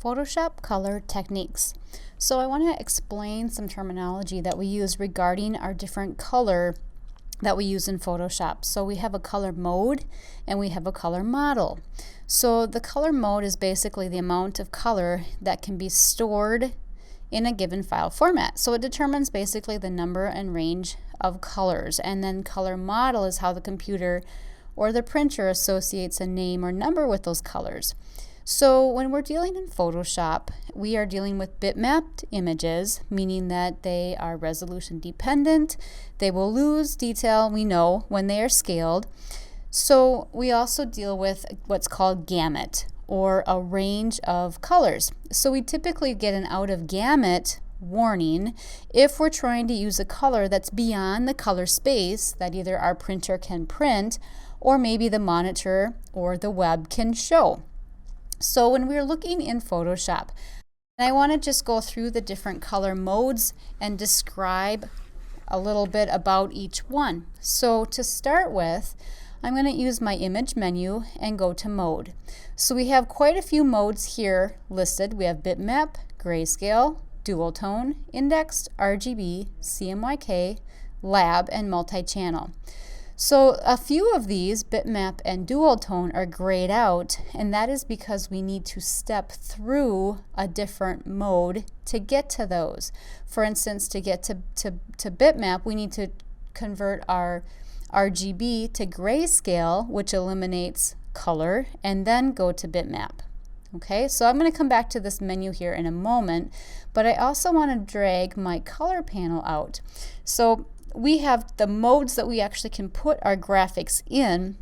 Photoshop color techniques. So I want to explain some terminology that we use regarding our different color that we use in Photoshop. So we have a color mode and we have a color model. So the color mode is basically the amount of color that can be stored in a given file format. So it determines basically the number and range of colors. And then color model is how the computer or the printer associates a name or number with those colors. So when we're dealing in Photoshop, we are dealing with bitmapped images, meaning that they are resolution dependent. They will lose detail, we know, when they are scaled. So we also deal with what's called gamut, or a range of colors. So we typically get an out of gamut warning if we're trying to use a color that's beyond the color space that either our printer can print or maybe the monitor or the web can show. So when we're looking in Photoshop, I want to just go through the different color modes and describe a little bit about each one. So to start with, I'm going to use my image menu and go to mode. So we have quite a few modes here listed. We have bitmap, grayscale, dual tone, indexed, RGB, CMYK, lab, and multi-channel. So a few of these, bitmap and dual tone, are grayed out, and that is because we need to step through a different mode to get to those. For instance, to get to bitmap, we need to convert our RGB to grayscale, which eliminates color, and then go to bitmap. Okay, so I'm going to come back to this menu here in a moment, but I also want to drag my color panel out. So we have the modes that we actually can put our graphics in,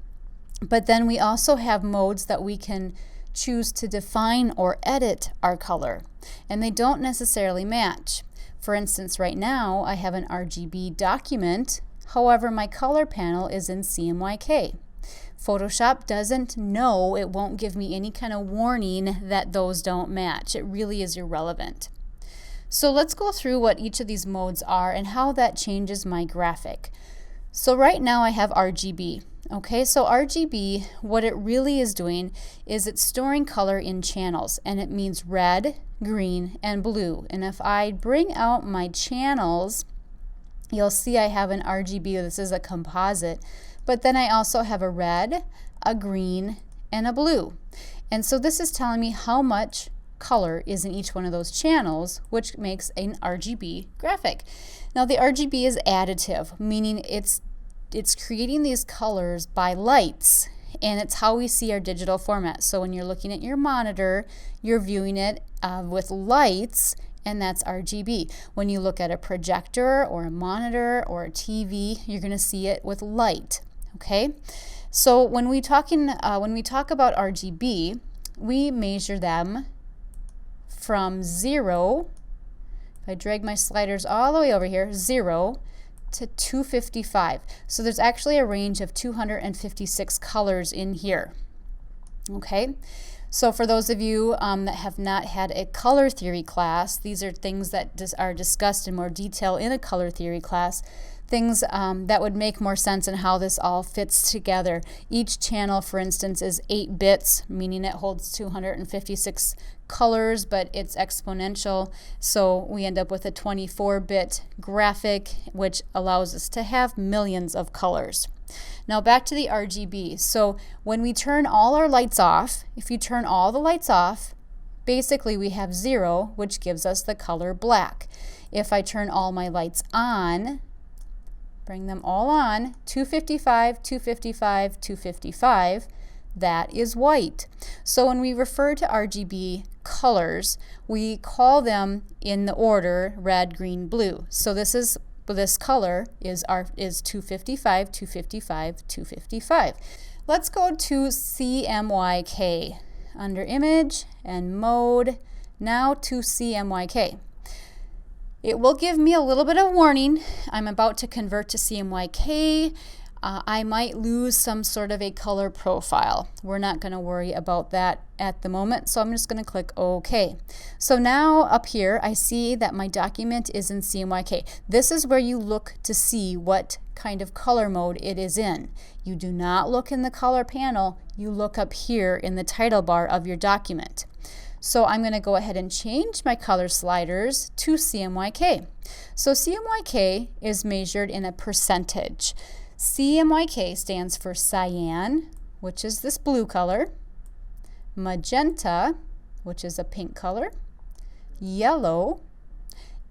but then we also have modes that we can choose to define or edit our color, and they don't necessarily match. For instance, right now I have an RGB document, however my color panel is in CMYK. Photoshop doesn't know, it won't give me any kind of warning that those don't match. It really is irrelevant. So let's go through what each of these modes are and how that changes my graphic. So right now I have RGB. Okay, so RGB, what it really is doing is it's storing color in channels, and it means red, green, and blue. And if I bring out my channels, you'll see I have an RGB. This is a composite, but then I also have a red, a green, and a blue. And so this is telling me how much color is in each one of those channels, which makes an RGB graphic. Now the RGB is additive, meaning it's creating these colors by lights, and it's how we see our digital format. So when you're looking at your monitor, you're viewing it with lights, and that's RGB. When you look at a projector or a monitor or a TV, you're going to see it with light. Okay, so when we talk about RGB, we measure them from 0, if I drag my sliders all the way over here, 0 to 255. So there's actually a range of 256 colors in here. Okay, so for those of you that have not had a color theory class, these are things that are discussed in more detail in a color theory class. Things that would make more sense in how this all fits together. Each channel, for instance, is 8 bits, meaning it holds 256 colors, but it's exponential. So we end up with a 24-bit graphic, which allows us to have millions of colors. Now back to the RGB. So when we turn all our lights off, if you turn all the lights off, basically we have 0, which gives us the color black. If I turn all my lights on, bring them all on, 255, 255, 255, that is white. So when we refer to RGB colors, we call them in the order red, green, blue. So this color is 255, 255, 255. Let's go to CMYK under image and mode, now to CMYK. It will give me a little bit of warning. I'm about to convert to CMYK. I might lose some sort of a color profile. We're not going to worry about that at the moment, so I'm just going to click OK. So now up here I see that my document is in CMYK. This is where you look to see what kind of color mode it is in. You do not look in the color panel, you look up here in the title bar of your document. So I'm going to go ahead and change my color sliders to CMYK. So CMYK is measured in a percentage. CMYK stands for cyan, which is this blue color, magenta, which is a pink color, yellow,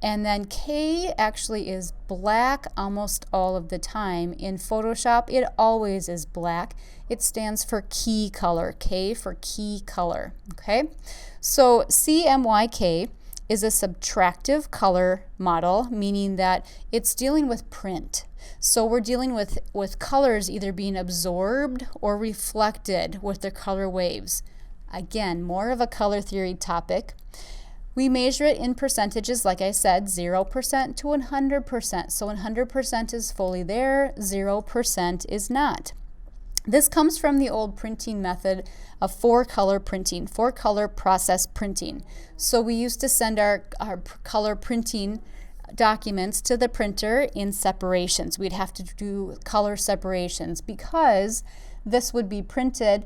and then K actually is black almost all of the time. In Photoshop, it always is black. It stands for key color, K for key color, okay? So CMYK is a subtractive color model, meaning that it's dealing with print. So we're dealing with colors either being absorbed or reflected with their color waves. Again, more of a color theory topic. We measure it in percentages, like I said, 0% to 100%. So 100% is fully there, 0% is not. This comes from the old printing method of 4-color printing, 4-color process printing. So we used to send our color printing documents to the printer in separations. We'd have to do color separations because this would be printed,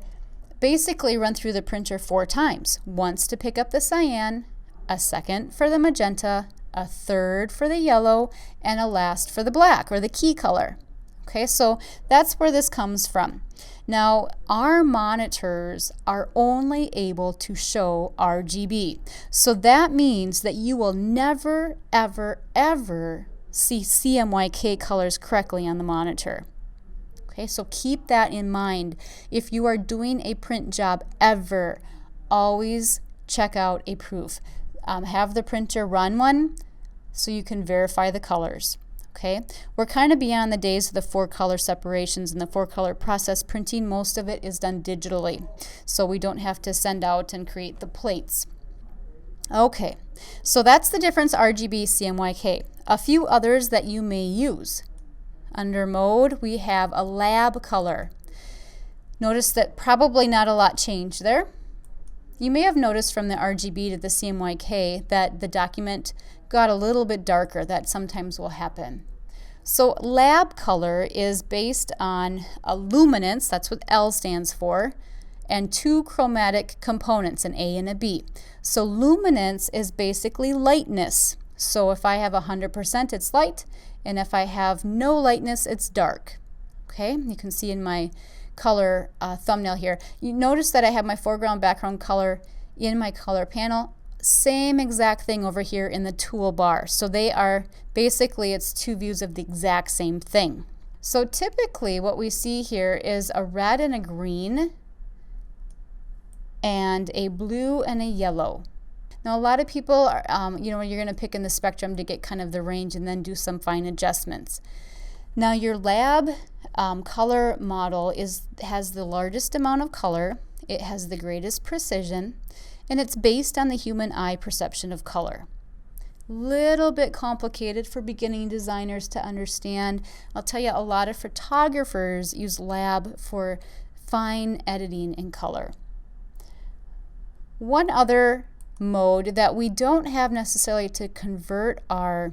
basically run through the printer 4 times. Once to pick up the cyan, a second for the magenta, a third for the yellow, and a last for the black or the key color. Okay, so that's where this comes from. Now, our monitors are only able to show RGB. So that means that you will never, ever, ever see CMYK colors correctly on the monitor. Okay, so keep that in mind. If you are doing a print job ever, always check out a proof. Have the printer run one so you can verify the colors. Okay, we're kind of beyond the days of the 4-color separations and the 4-color process printing. Most of it is done digitally, so we don't have to send out and create the plates. Okay, so that's the difference RGB CMYK. A few others that you may use. Under mode, we have a lab color. Notice that probably not a lot changed there. You may have noticed from the RGB to the CMYK that the document got a little bit darker. That sometimes will happen. So lab color is based on a luminance, that's what L stands for, and 2 chromatic components, an A and a B. So luminance is basically lightness. So if I have 100%, it's light, and if I have no lightness, it's dark. Okay, you can see in my color thumbnail here. You notice that I have my foreground background color in my color panel. Same exact thing over here in the toolbar. So they are basically, it's 2 views of the exact same thing. So typically what we see here is a red and a green and a blue and a yellow. Now a lot of people are, you're going to pick in the spectrum to get kind of the range and then do some fine adjustments. Now your lab color model has the largest amount of color, it has the greatest precision, and it's based on the human eye perception of color. Little bit complicated for beginning designers to understand. I'll tell you, a lot of photographers use lab for fine editing in color. One other mode that we don't have necessarily to convert our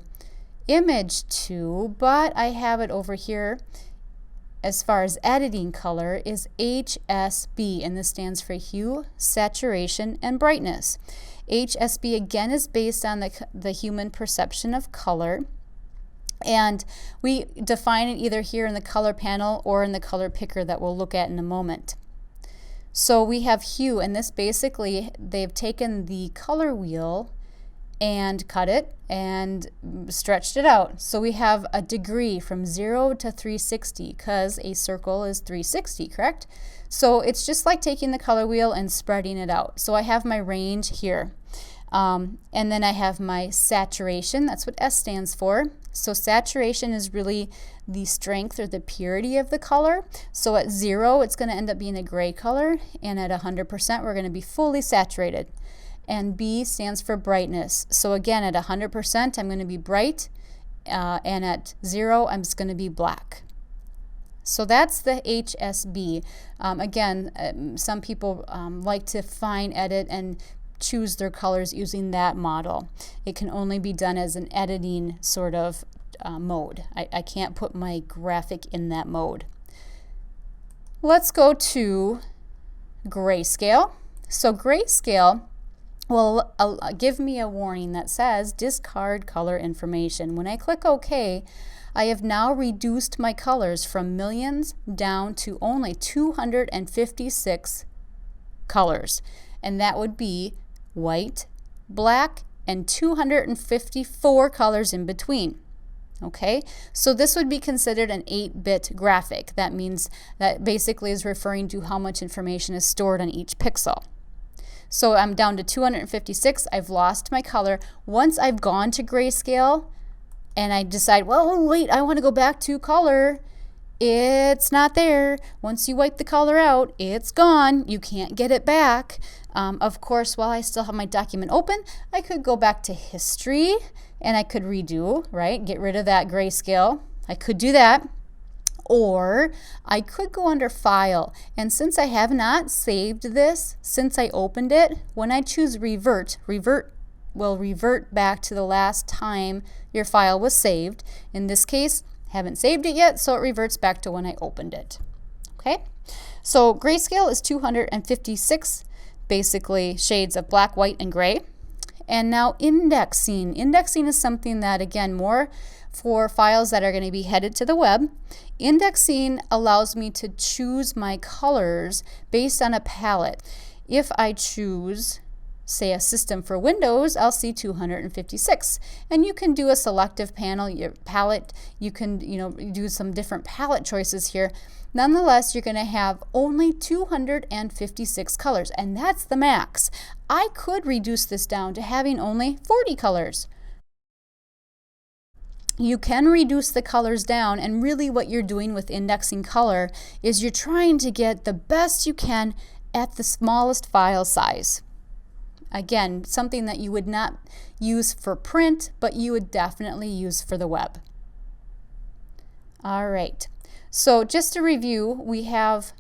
image to, but I have it over here as far as editing color, is HSB, and this stands for hue, saturation, and brightness. HSB again is based on the human perception of color, and we define it either here in the color panel or in the color picker that we'll look at in a moment. So we have hue, and this basically, they've taken the color wheel and cut it and stretched it out. So we have a degree from 0 to 360 because a circle is 360, correct? So it's just like taking the color wheel and spreading it out. So I have my range here. And then I have my saturation, that's what S stands for. So saturation is really the strength or the purity of the color. So at 0, it's going to end up being a gray color, and at 100%, we're going to be fully saturated. And B stands for brightness. So again, at 100%, I'm going to be bright, and at 0, I'm just going to be black. So that's the HSB. Again, some people like to fine edit and choose their colors using that model. It can only be done as an editing sort of mode. I can't put my graphic in that mode. Let's go to Grayscale. So Grayscale will give me a warning that says discard color information. When I click OK, I have now reduced my colors from millions down to only 256 colors, and that would be white, black, and 254 colors in between. Okay, so this would be considered an 8-bit graphic. That means that basically is referring to how much information is stored on each pixel. So I'm down to 256. I've lost my color. Once I've gone to grayscale and I decide, well, wait, I want to go back to color, it's not there. Once you wipe the color out, it's gone. You can't get it back. Of course, while I still have my document open, I could go back to history and I could redo, right? Get rid of that grayscale. I could do that. Or I could go under File, and since I have not saved this since I opened it, when I choose Revert, Revert will revert back to the last time your file was saved. In this case, haven't saved it yet, so it reverts back to when I opened it. Okay, so grayscale is 256 basically shades of black, white, and gray. And now indexing. Indexing is something that, again, more for files that are going to be headed to the web. Indexing allows me to choose my colors based on a palette. If I choose, say, a system for Windows, I'll see 256. And you can do a selective panel, your palette, you can do some different palette choices here. Nonetheless, you're going to have only 256 colors, and that's the max. I could reduce this down to having only 40 colors. You can reduce the colors down, and really what you're doing with indexing color is you're trying to get the best you can at the smallest file size. Again, something that you would not use for print, but you would definitely use for the web. All right, so just to review, we have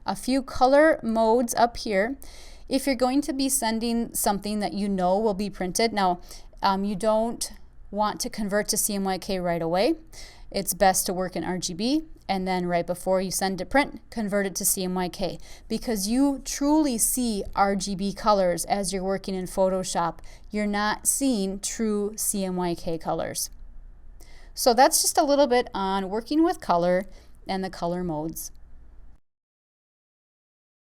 a few color modes up here. If you're going to be sending something that you know will be printed, now you don't want to convert to CMYK right away. It's best to work in RGB, and then right before you send to print, convert it to CMYK, because you truly see RGB colors as you're working in Photoshop. You're not seeing true CMYK colors. So that's just a little bit on working with color and the color modes.